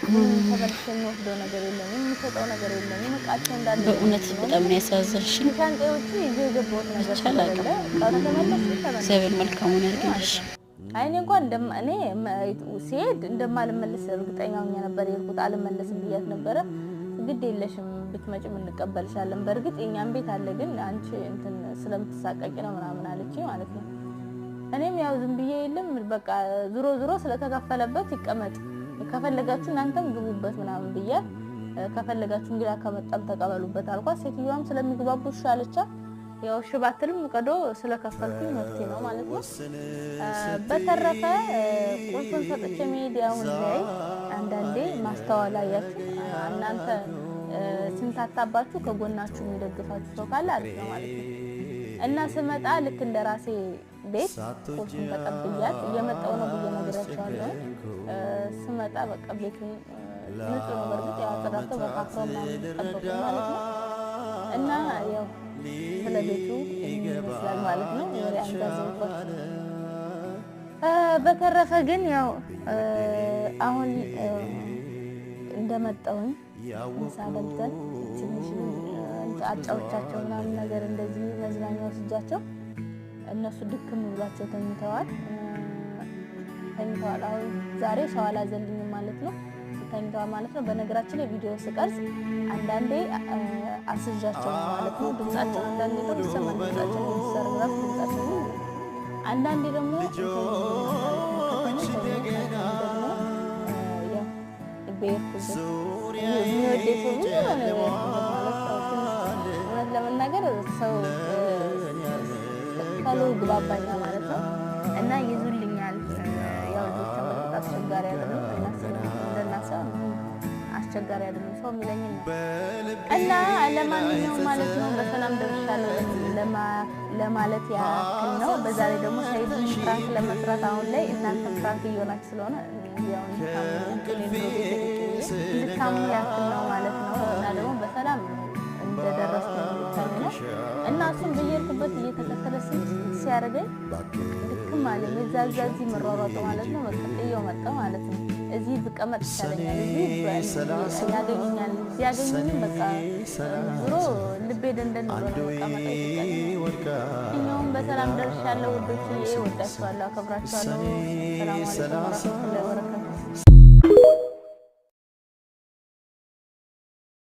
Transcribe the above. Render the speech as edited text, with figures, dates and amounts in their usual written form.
ተበልተን ወስዶ ነገር የለም የሚሰጠው ነገር የለም መቃቸው እንዳለ በእውነት በጣም ነው ያሳዘንሽኝ ሻንጤዎቹ ይዤ የገባሁት ነገር ስለሌለ እግዚአብሔር መልካሙን ያድርግልሽ አይኔ እንኳን እኔ ሲሄድ እንደማልመለስ እርግጠኛ ሆኜ ነበር የሄድኩት አልመለስም ብያት ነበረ ግድ የለሽም ብትመጪም እንቀበልሻለን በርግጥ የኛን ቤት አለ ግን አንቺ እንትን ስለምትሳቀቂ ነው ምናምን አለችኝ ማለት ነው እኔም ያው ዝም ብዬ የለም በቃ ዙሮ ስለተከፈለበት ይቀመጥ ከፈለጋችሁ እናንተም ግቡበት ምናምን ብያ ከፈለጋችሁ እንግዳ ከመጣም ተቀበሉበት አልኳት ሴትዮዋም ስለሚግባቡሽ አለቻ ያው ሽባትልም ቀዶ ስለከፈልኩኝ መፍቴ ነው ማለት ነው በተረፈ ቁልፉን ሰጥቼ ሚዲያውን ላይ አንዳንዴ ማስተዋላያችሁ እናንተ ስንታታባችሁ ከጎናችሁ የሚደግፋችሁ ሰው ካለ አሪፍ ነው ማለት ነው እና ስመጣ ልክ እንደራሴ ቤት ቁልፉን ተቀብያት እየመጣው ነው ብዬ ነግራቸዋለሁ ስመጣ በቃ ቤቱን ንጹህ ነው በርግጥ ያው ተዳርቶ በካፍሮ ምናምን ተጠብቆ ማለት ነው እና ያው ስለቤቱ ይመስላል ማለት ነው ወሬ አንጋዘውበት በተረፈ ግን ያው አሁን እንደመጣውኝ ሳለብተን ትንሽ አጫውቻቸው ምናምን ነገር እንደዚህ መዝናኛ ወስጃቸው እነሱ ድክም ብሏቸው ተኝተዋል አሁን ዛሬ ሰው አላዘልኝም ማለት ነው ተኝተዋል ማለት ነው በነገራችን ላይ ቪዲዮ ስቀርጽ አንዳንዴ አስጃቸው ማለት ነው ድምጻቸው አንዳንዴ ነው ይሰማል ድምጻቸው ይሰራል ድምጻቸው አንዳንዴ ደግሞ ለመናገር ሰው ካሉ ግባባኛ ማለት ነው እና ይዙልኛል ያው አስቸጋሪ አይደለም አስቸጋሪ አይደለም ሰው የሚለኝ ነው እና ለማንኛውም ማለት ነው በሰላም ደርሻለሁ ለማለት ያክል ነው በዛ ላይ ደግሞ ሳይድን ፍራንክ ለመስራት አሁን ላይ እናንተ ፍራንክ እየሆናችሁ ስለሆነ ያው እንድታሙ ያክል ነው ማለት ነው እና ደግሞ በሰላም እንደደረስኩ ነው እና እሱም በየርኩበት እየተከተለ ሲያደርገኝ ልክም አለ የዛዛዚ መሯሯጥ ማለት ነው መጥተው መጣ ማለት ነው እዚህ ብቀመጥ ይቻለኛል እዚህ ያገኘኛል ሲያገኘኝ በቃ ዙሮ ልቤ ደንደን ብሎ ነው መቀመጥ ይችላል እኛውም በሰላም ደርሻለሁ ወዶቼ ወዳችኋለሁ አከብራችኋለሁ ሰላም አለይኩም ወራህመቱላሂ ወበረካቱ